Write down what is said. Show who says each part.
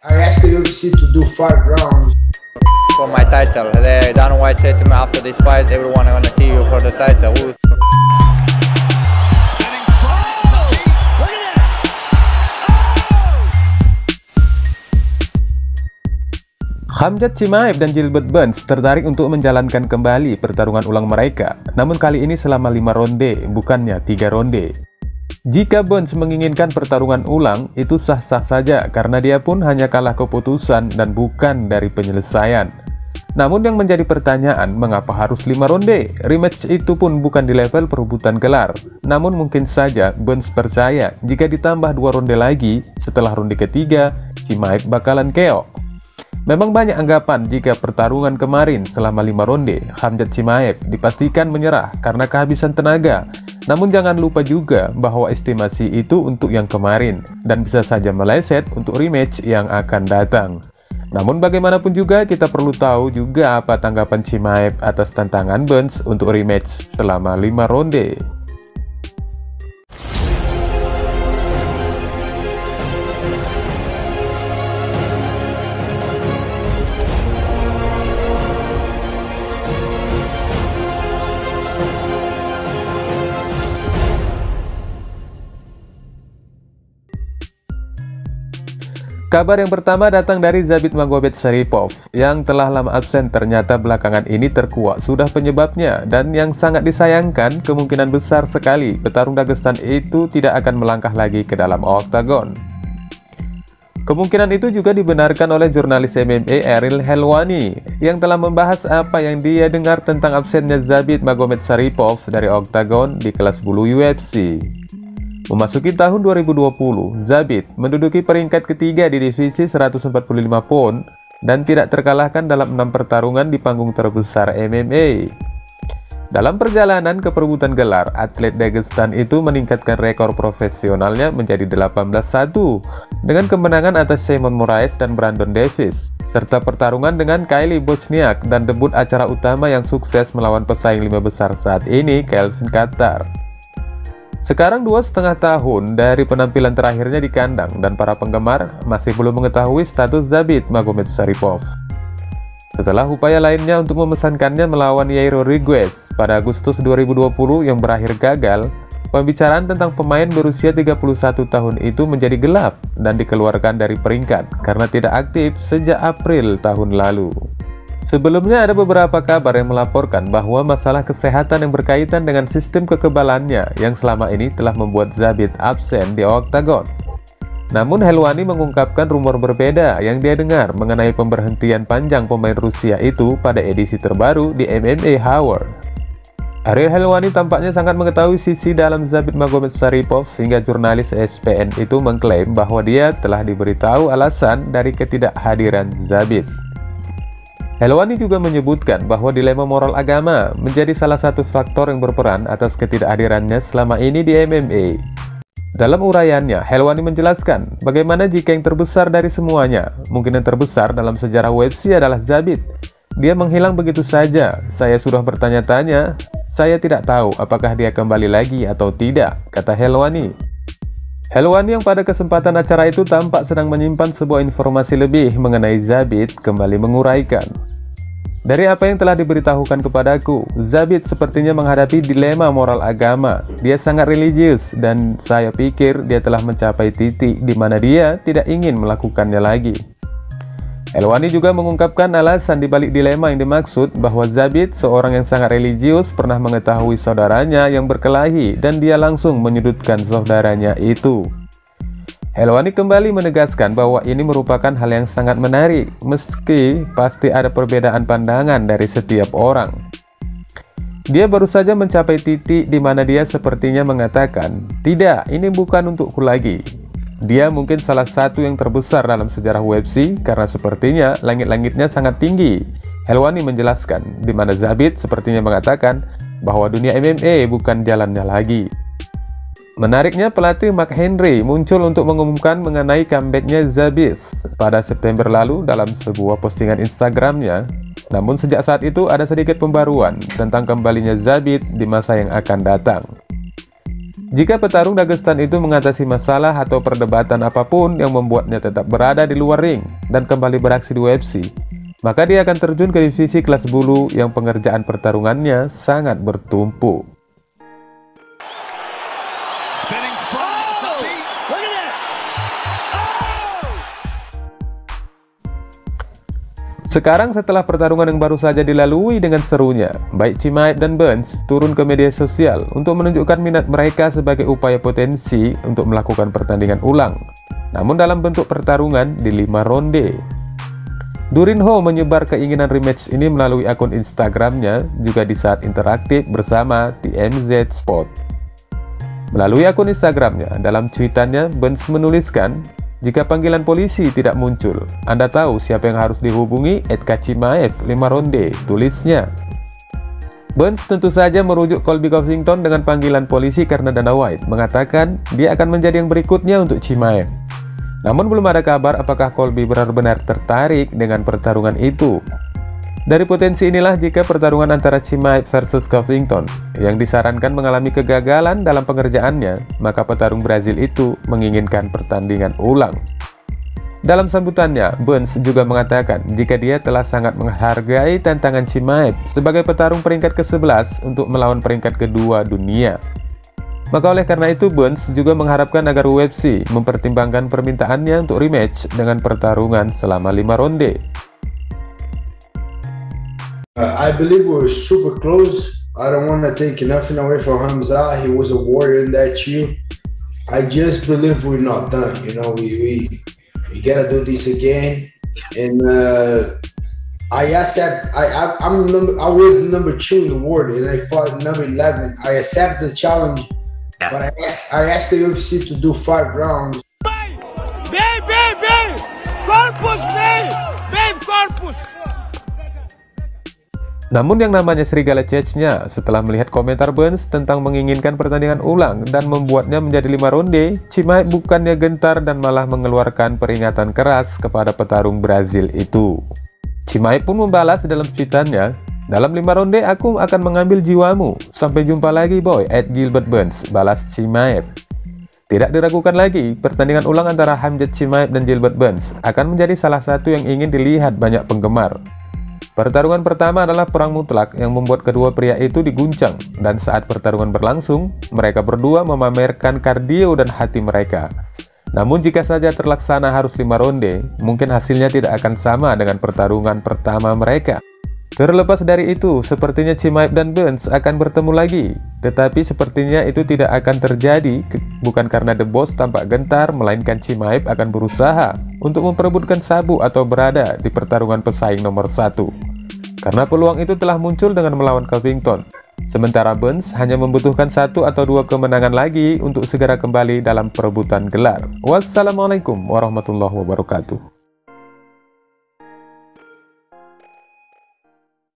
Speaker 1: I asked the UFC to do 5 rounds.
Speaker 2: For my title, Dana White said to me after this fight, everyone I want to see you for the title.
Speaker 3: Spinning front. Look at this.
Speaker 4: Khamzat Chimaev dan Gilbert Burns tertarik untuk menjalankan kembali pertarungan ulang mereka, namun kali ini selama 5 ronde, bukannya 3 ronde. Jika Burns menginginkan pertarungan ulang, itu sah-sah saja karena dia pun hanya kalah keputusan dan bukan dari penyelesaian. Namun yang menjadi pertanyaan, mengapa harus 5 ronde? Rematch itu pun bukan di level perebutan gelar. Namun mungkin saja Burns percaya jika ditambah 2 ronde lagi, setelah ronde ketiga, Chimaev bakalan KO. Memang banyak anggapan jika pertarungan kemarin selama 5 ronde, Khamzat Chimaev dipastikan menyerah karena kehabisan tenaga. Namun jangan lupa juga bahwa estimasi itu untuk yang kemarin dan bisa saja meleset untuk rematch yang akan datang. Namun bagaimanapun juga kita perlu tahu juga apa tanggapan Chimaev atas tantangan Burns untuk rematch selama 5 ronde. Kabar yang pertama datang dari Zabit Magomedsharipov yang telah lama absen. Ternyata belakangan ini terkuak sudah penyebabnya, dan yang sangat disayangkan kemungkinan besar sekali petarung Dagestan itu tidak akan melangkah lagi ke dalam oktagon. Kemungkinan itu juga dibenarkan oleh jurnalis MMA Ariel Helwani yang telah membahas apa yang dia dengar tentang absennya Zabit Magomedsharipov dari oktagon di kelas bulu UFC. Memasuki tahun 2020, Zabit menduduki peringkat ketiga di divisi 145 pound dan tidak terkalahkan dalam 6 pertarungan di panggung terbesar MMA. Dalam perjalanan ke perebutan gelar, atlet Dagestan itu meningkatkan rekor profesionalnya menjadi 18-1 dengan kemenangan atas Simon Moraes dan Brandon Davis, serta pertarungan dengan Kylie Bochniak dan debut acara utama yang sukses melawan pesaing 5 besar saat ini, Calvin Kattar. Sekarang 2,5 tahun dari penampilan terakhirnya di kandang dan para penggemar masih belum mengetahui status Zabit Magomedsharipov. Setelah upaya lainnya untuk memesankannya melawan Yair Rodriguez pada Agustus 2020 yang berakhir gagal, pembicaraan tentang pemain berusia 31 tahun itu menjadi gelap dan dikeluarkan dari peringkat karena tidak aktif sejak April tahun lalu. Sebelumnya ada beberapa kabar yang melaporkan bahwa masalah kesehatan yang berkaitan dengan sistem kekebalannya yang selama ini telah membuat Zabit absen di oktagon. Namun Helwani mengungkapkan rumor berbeda yang dia dengar mengenai pemberhentian panjang pemain Rusia itu pada edisi terbaru di MMA Hour. Ariel Helwani tampaknya sangat mengetahui sisi dalam Zabit Magomedsharipov hingga jurnalis ESPN itu mengklaim bahwa dia telah diberitahu alasan dari ketidakhadiran Zabit. Helwani juga menyebutkan bahwa dilema moral agama menjadi salah satu faktor yang berperan atas ketidakhadirannya selama ini di MMA. Dalam uraiannya, Helwani menjelaskan bagaimana jika yang terbesar dari semuanya, mungkin yang terbesar dalam sejarah UFC adalah Zabit. Dia menghilang begitu saja. Saya sudah bertanya-tanya, saya tidak tahu apakah dia kembali lagi atau tidak, kata Helwani. Helwani yang pada kesempatan acara itu tampak sedang menyimpan sebuah informasi lebih mengenai Zabit kembali menguraikan. Dari apa yang telah diberitahukan kepadaku, Zabit sepertinya menghadapi dilema moral agama. Dia sangat religius dan saya pikir dia telah mencapai titik di mana dia tidak ingin melakukannya lagi. Helwani juga mengungkapkan alasan dibalik dilema yang dimaksud bahwa Zabit, seorang yang sangat religius, pernah mengetahui saudaranya yang berkelahi dan dia langsung menyudutkan saudaranya itu. Helwani kembali menegaskan bahwa ini merupakan hal yang sangat menarik, meski pasti ada perbedaan pandangan dari setiap orang. Dia baru saja mencapai titik di mana dia sepertinya mengatakan, "Tidak, ini bukan untukku lagi." Dia mungkin salah satu yang terbesar dalam sejarah UFC karena sepertinya langit-langitnya sangat tinggi. Helwani menjelaskan, di mana Zabit sepertinya mengatakan bahwa dunia MMA bukan jalannya lagi. Menariknya, pelatih Mark Henry muncul untuk mengumumkan mengenai comebacknya Zabit pada September lalu dalam sebuah postingan Instagramnya. Namun sejak saat itu ada sedikit pembaruan tentang kembalinya Zabit di masa yang akan datang. Jika petarung Dagestan itu mengatasi masalah atau perdebatan apapun yang membuatnya tetap berada di luar ring dan kembali beraksi di UFC, maka dia akan terjun ke divisi kelas bulu yang pengerjaan pertarungannya sangat bertumpuk.
Speaker 3: Spinning front is a beat. Look at this.
Speaker 4: Sekarang setelah pertarungan yang baru saja dilalui dengan serunya, baik Chimaev dan Burns turun ke media sosial untuk menunjukkan minat mereka sebagai upaya potensi untuk melakukan pertandingan ulang, namun dalam bentuk pertarungan di 5 ronde. Durin Ho menyebar keinginan rematch ini melalui akun Instagramnya juga di saat interaktif bersama TMZ Sport. Melalui akun Instagramnya, dalam cuitannya Burns menuliskan, "Jika panggilan polisi tidak muncul, Anda tahu siapa yang harus dihubungi? @Chimaev 5 ronde," tulisnya. Burns tentu saja merujuk Colby Covington dengan panggilan polisi karena Dana White mengatakan dia akan menjadi yang berikutnya untuk Chimaev. Namun belum ada kabar apakah Colby benar-benar tertarik dengan pertarungan itu. Dari potensi inilah jika pertarungan antara Chimaev versus Covington yang disarankan mengalami kegagalan dalam pengerjaannya, maka petarung Brazil itu menginginkan pertandingan ulang. Dalam sambutannya, Burns juga mengatakan jika dia telah sangat menghargai tantangan Chimaev sebagai petarung peringkat ke-11 untuk melawan peringkat kedua dunia. Maka oleh karena itu Burns juga mengharapkan agar UFC mempertimbangkan permintaannya untuk rematch dengan pertarungan selama 5 ronde.
Speaker 1: I believe we're super close. I don't want to take nothing away from Hamza. He was a warrior in that year. I just believe we're not done. You know, we gotta do this again. And I accept. I was number 2 in the world, and I fought number 11. I accept the challenge, but I asked the UFC to do 5 rounds.
Speaker 3: Corpus, corpus.
Speaker 4: Namun yang namanya Serigala Chechnya setelah melihat komentar Burns tentang menginginkan pertandingan ulang dan membuatnya menjadi 5 ronde, Chimaev bukannya gentar dan malah mengeluarkan peringatan keras kepada petarung Brazil itu. Chimaev pun membalas dalam cuitannya, "Dalam 5 ronde aku akan mengambil jiwamu. Sampai jumpa lagi boy, @Gilbert Burns," balas Chimaev. Tidak diragukan lagi, pertandingan ulang antara Khamzat Chimaev dan Gilbert Burns akan menjadi salah satu yang ingin dilihat banyak penggemar. Pertarungan pertama adalah perang mutlak yang membuat kedua pria itu diguncang, dan saat pertarungan berlangsung, mereka berdua memamerkan kardio dan hati mereka. Namun jika saja terlaksana harus 5 ronde, mungkin hasilnya tidak akan sama dengan pertarungan pertama mereka. Terlepas dari itu, sepertinya Chimaev dan Burns akan bertemu lagi, tetapi sepertinya itu tidak akan terjadi, bukan karena The Boss tampak gentar, melainkan Chimaev akan berusaha untuk memperebutkan sabu atau berada di pertarungan pesaing nomor 1. Karena peluang itu telah muncul dengan melawan Covington. Sementara Burns hanya membutuhkan 1 atau 2 kemenangan lagi untuk segera kembali dalam perebutan gelar. Wassalamualaikum warahmatullahi wabarakatuh.